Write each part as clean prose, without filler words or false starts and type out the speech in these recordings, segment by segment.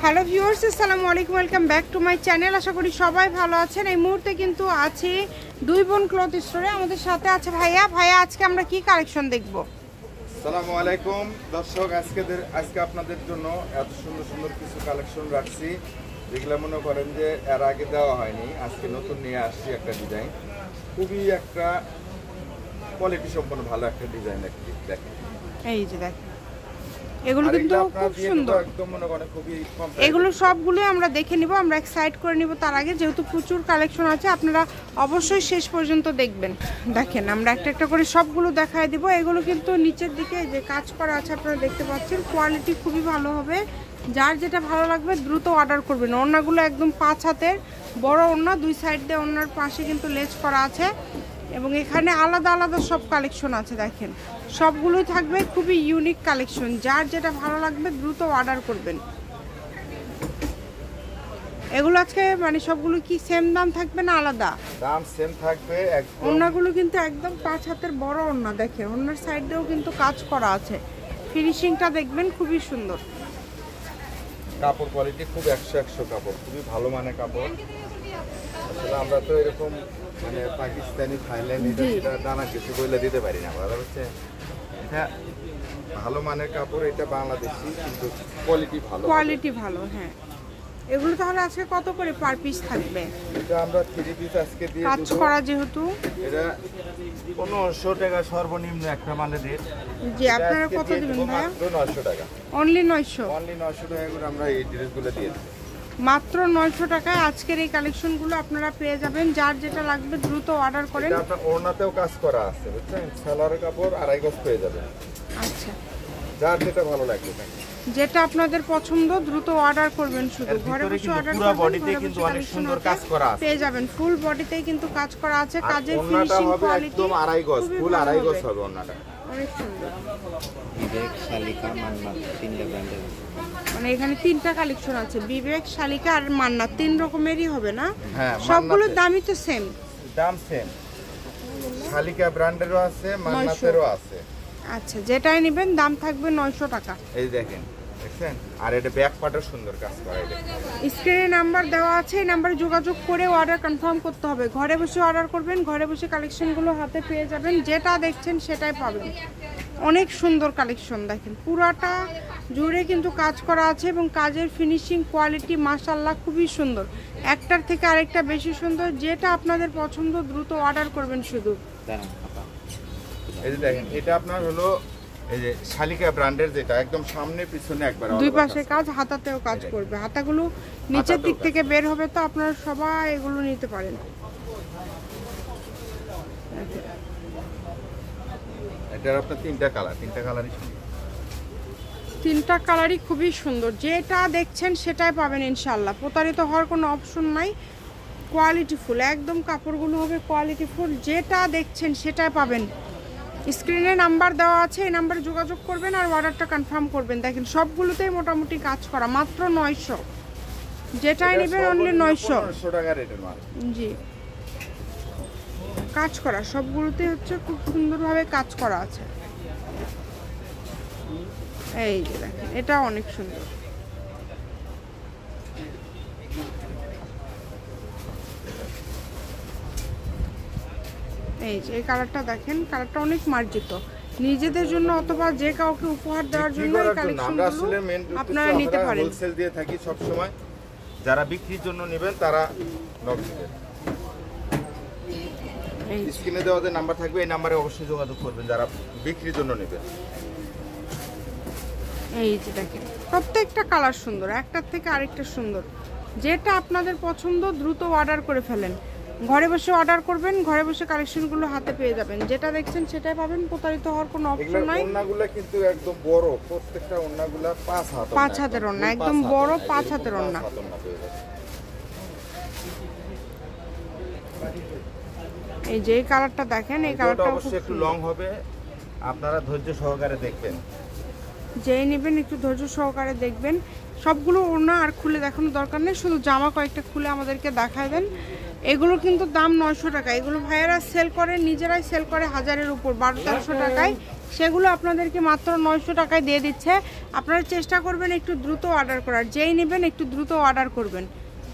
Hello viewers, আসসালামু আলাইকুম, welcome back to my channel. আশা করি সবাই ভালো আছেন। এই মুহূর্তে কিন্তু আছি দুই বোন ক্লথ স্টোরে। আমাদের সাথে আছে ভাইয়া। আজকে আমরা কি কালেকশন দেখব? আসসালামু আলাইকুম দর্শক, আজকে আপনাদের জন্য এত সুন্দর সুন্দর কিছু কালেকশন রাখছি, যেগুলো মনে করেন যে এর আগে দেওয়া হয়নি। আজকে নতুন নিয়ে আসছি একটা ডিজাইন, খুবই একটা কোয়ালিটি সম্পন্ন ভালো একটা ডিজাইন। দেখেন, এই যে দেখেন, এগুলো কিন্তু খুব সুন্দর, একদম মনে করেন খুবই কম। এগুলো সবগুলোই আমরা দেখে নিব, আমরা এক্সাইট করে নিব। তার আগে যেহেতু প্রচুর কালেকশন আছে, আপনারা অবশ্যই শেষ পর্যন্ত দেখবেন। দেখেন, আমরা একটা একটা করে সবগুলো দেখায় দিব। এগুলো কিন্তু নিচের দিকে যে কাজ করা আছে আপনারা দেখতে পাচ্ছেন, কোয়ালিটি খুবই ভালো হবে। যার যেটা ভালো লাগবে দ্রুত অর্ডার করবেন। ওড়নাগুলো একদম 5 হাতের বড় ওড়না, দুই সাইড দিয়ে ওড়নার পাশে কিন্তু লেজ করা আছে এবং এখানে আলাদা আলাদা সব কালেকশন আছে। দেখেন, সবগুলোই থাকবে খুবই ইউনিক কালেকশন। যার যেটা ভালো লাগবে দ্রুত অর্ডার করবেন। এগুলো আজকে মানে সবগুলো কি সেম দাম থাকবে না আলাদা? দাম সেম থাকবে একদম। ওড়নাগুলো কিন্তু একদম 5 হাতের বড় ওড়না। দেখেন, ওড়নার সাইড দিয়েও কিন্তু কাজ করা আছে। ফিনিশিংটা দেখবেন খুবই সুন্দর। কাপড় কোয়ালিটি খুব 100 কাপড়, খুবই ভালো মানের কাপড়। আসলে আমরা তো এরকম মানে পাকিস্তানি, থাইল্যান্ড, এটা দানা কিছু বলে দিতে পারি না। কথা হচ্ছে এটা ভালো মানের কাপড়, এটা বাংলাদেশি কিন্তু কোয়ালিটি ভালো। হ্যাঁ, এগুলো তাহলে আজকে কত করে পার পিস থাকবে? এটা আমরা 3 পিস আজকে দিয়ে কাজ করা যেহেতু এটা 1500 টাকা সর্বনিম্ন একটা মালের রেট। জি, আপনারা কত দিবেন ভাইয়া? মাত্র 900 টাকা। অনলি 900 টাকা করে আমরা এই ড্রেসগুলো দিয়ে দিই। মাত্র 900 টাকায় আজকের এই কালেকশনগুলো আপনারা পেয়ে যাবেন। যার যেটা লাগবে দ্রুত অর্ডার করেন। এটা আপনার ওড়নাতেও কাজ করা আছে, বুঝছেন? সালোয়ারের কাপড় 2.5 গজ পেয়ে যাবেন। আচ্ছা, যার যেটা ভালো লাগবে, যেটা আপনাদের পছন্দ দ্রুত অর্ডার করবেন। শুধু ঘরে বসে অর্ডার করবেন, পুরো বডিতে কিন্তু অনেক সুন্দর কাজ করা আছে, পেয়ে যাবেন। ফুল বডিতেই কিন্তু কাজ করা আছে। কাজের ফিনিশিং কোয়ালিটি একদম 2.5 গজ, ফুল 2.5 গজ হবে ওড়নাটা। অনেক সুন্দর। বিবেক, শালিকা, মান্না, তিনটা ব্র্যান্ডের মানে এখানে 3টা কালেকশন আছে, বিবেক, শালিকা আর মান্না। 3 রকমেরই হবে না? হ্যাঁ, সবগুলোর দামই তো সেম। দাম সেম। শালিকা ব্র্যান্ডেরও আছে, মান্নাতেরও আছে। আচ্ছা, যেটাই নেবেন দাম থাকবে 900 টাকা। এই দেখেন, দেখছেন? আর এটা ব্যাক পার্টও সুন্দর কাজ করা। স্ক্রিনে নাম্বার দেওয়া আছে, এই নাম্বারে যোগাযোগ করে অর্ডার কনফার্ম করতে হবে। ঘরে বসে অর্ডার করবেন, ঘরে বসে কালেকশনগুলো হাতে পেয়ে যাবেন। যেটা দেখছেন সেটাই পাবেন। অনেক সুন্দর কালেকশন। দেখেন, পুরাটা জুড়ে কিন্তু কাজ করা আছে এবং কাজের ফিনিশিং কোয়ালিটি মাশাআল্লাহ খুবই সুন্দর। একটার থেকে আরেকটা বেশি সুন্দর। যেটা আপনাদের পছন্দ দ্রুত অর্ডার করবেন শুধু। এই যে দেখেন, এটা আপনার হলো এই যে শালিকা ব্র্যান্ডের, যেটা একদম সামনে পিছনে একবার দুই পাশে কাজ, হাতাতেও কাজ করবে। হাতাগুলো নিচের দিক থেকে বের হবে, তো আপনারা সবাই এগুলো নিতে পারেন। এটার আপনার 3টা কালারই 3টা কালারই খুবই সুন্দর। যেটা দেখছেন সেটাই পাবেন ইনশাআল্লাহ। প্রতারিত হওয়ার কোনো অপশন নাই। কোয়ালিটিফুল একদম, কাপড়গুলো হবে কোয়ালিটিফুল। যেটা দেখছেন সেটাই পাবেন। স্ক্রিনে নাম্বার দেওয়া আছে, এই নাম্বারে যোগাযোগ করবেন আর অর্ডারটা কনফার্ম করবেন। দেখেন, সবগুলোতেই মোটামুটি কাজ করা। মাত্র 900, যেটাই নেবেন অনলি 900 টাকা রেটের মাল। জি, কাজ করা সবগুলোতে হচ্ছে, খুব সুন্দরভাবে কাজ করা আছে। এই যে দেখেন, এটা অনেক সুন্দর। এই যে এই কালারটা দেখেন, কালারটা অনেক মার্জিত। নিজেদের জন্য অথবা যে কাউকে উপহার দেওয়ার জন্য এই কালেকশনগুলো আপনারা নিতে পারেন। হোলসেল দিয়ে থাকি সব সময়। যারা বিক্রির জন্য নেবেন তারা নক দিবেন। স্ক্রিনে দেওয়া যে নাম্বার থাকবে, এই নাম্বারে অবশ্যই যোগাযোগ করবেন যারা বিক্রির জন্য নেবেন। এই যে দেখেন, প্রত্যেকটা কালার সুন্দর, একটার থেকে আরেকটা সুন্দর। যেটা আপনাদের পছন্দ দ্রুত অর্ডার করে ফেলেন। ঘরে বসে অর্ডার করবেন, ঘরে বসে কালেকশনগুলো হাতে পেয়ে যাবেন। যেটা দেখছেন সেটাই পাবেন। প্রতারিত হওয়ার কোনো অপশন নাই। ওড়নাগুলো কিন্তু একদম বড়, প্রত্যেকটা ওড়নাগুলো 5 হাতের ওড়না, একদম বড় 5 হাতের ওড়না। এই যে এই কালারটা দেখেন, এই কালারটা অবশ্যই একটু লং হবে, আপনারা ধৈর্য সহকারে দেখবেন। যেই নেবেন একটু ধৈর্য সহকারে দেখবেন। সবগুলো ওড়না আর খুলে দেখানোর দরকার নেই, শুধু জামা কয়েকটা খুলে আমাদেরকে দেখায় দেন। এগুলো কিন্তু দাম 900 টাকা। এগুলো ভাইয়েরা সেল করে, নিজেরাই সেল করে 1000-এর উপর, 1200 টাকায়। সেগুলো আপনাদেরকে মাত্র 900 টাকায় দিয়ে দিচ্ছে। আপনারা চেষ্টা করবেন একটু দ্রুত অর্ডার করার, যেই নেবেন একটু দ্রুত অর্ডার করবেন।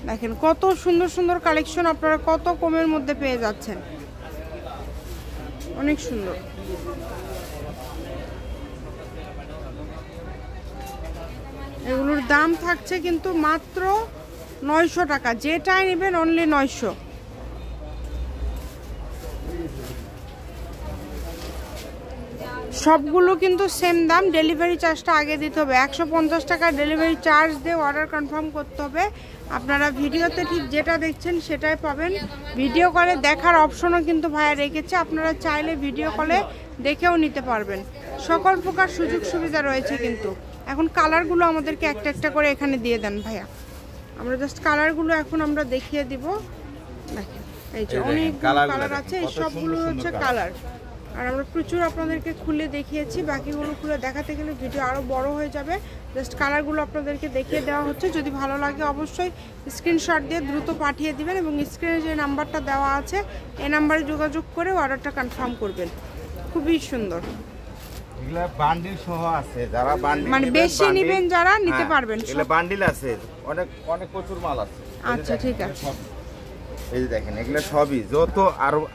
দেখেন কত সুন্দর সুন্দর কালেকশন আপনারা কত কমের মধ্যে পেয়ে যাচ্ছেন, অনেক সুন্দর। এগুলোর দাম থাকছে কিন্তু মাত্র 900 টাকা, যেটাই নেবেন অনলি 900। সবগুলো কিন্তু সেম দাম, ডেলিভারি চার্জটা আগে দিতে হবে। 150 টাকা ডেলিভারি চার্জ দিয়ে অর্ডার কনফার্ম করতে হবে। আপনারা ভিডিওতে ঠিক যেটা দেখছেন সেটাই পাবেন। ভিডিও কলে দেখার অপশনও কিন্তু ভাইয়া রেখেছে, আপনারা চাইলে ভিডিও কলে দেখেও নিতে পারবেন। সকল প্রকার সুযোগ সুবিধা রয়েছে কিন্তু। এখন কালারগুলো আমাদেরকে একটা একটা করে এখানে দিয়ে দেন ভাইয়া, আমরা জাস্ট কালারগুলো এখন আমরা দেখিয়ে দিব। দেখেন এই যে অনেক কালার আছে, এই সবগুলো হচ্ছে কালার। আর আমরা প্রচুর আপনাদেরকে খুলে দেখিয়েছি, বাকিগুলো খুলে দেখাতে গেলে ভিডিও আরও বড় হয়ে যাবে। জাস্ট কালারগুলো আপনাদেরকে দেখিয়ে দেওয়া হচ্ছে। যদি ভালো লাগে অবশ্যই স্ক্রিনশট দিয়ে দ্রুত পাঠিয়ে দিবেন এবং স্ক্রিনে যে নাম্বারটা দেওয়া আছে এই নাম্বারে যোগাযোগ করে অর্ডারটা কনফার্ম করবেন। খুবই সুন্দর, এগুলা বান্ডিল সহ আছে, যারা বান্ডিল মানে বেশি নেবেন যারা নিতে পারবেন। এগুলা বান্ডিল আছে, অনেক অনেক প্রচুর মাল আছে। আচ্ছা ঠিক আছে, এই যে দেখেন এগুলা সবই যত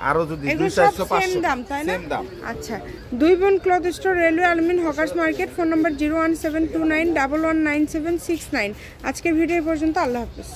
আরো যদি এগুলো সব সেম দাম তাই না? সেম দাম। আচ্ছা, দুই বোন ক্লথ স্টোর, রেলওয়ে আলমিন হকার্স মার্কেট, ফোন নাম্বার 01729119769। আজকের ভিডিও পর্যন্ত, আল্লাহ হাফেজ।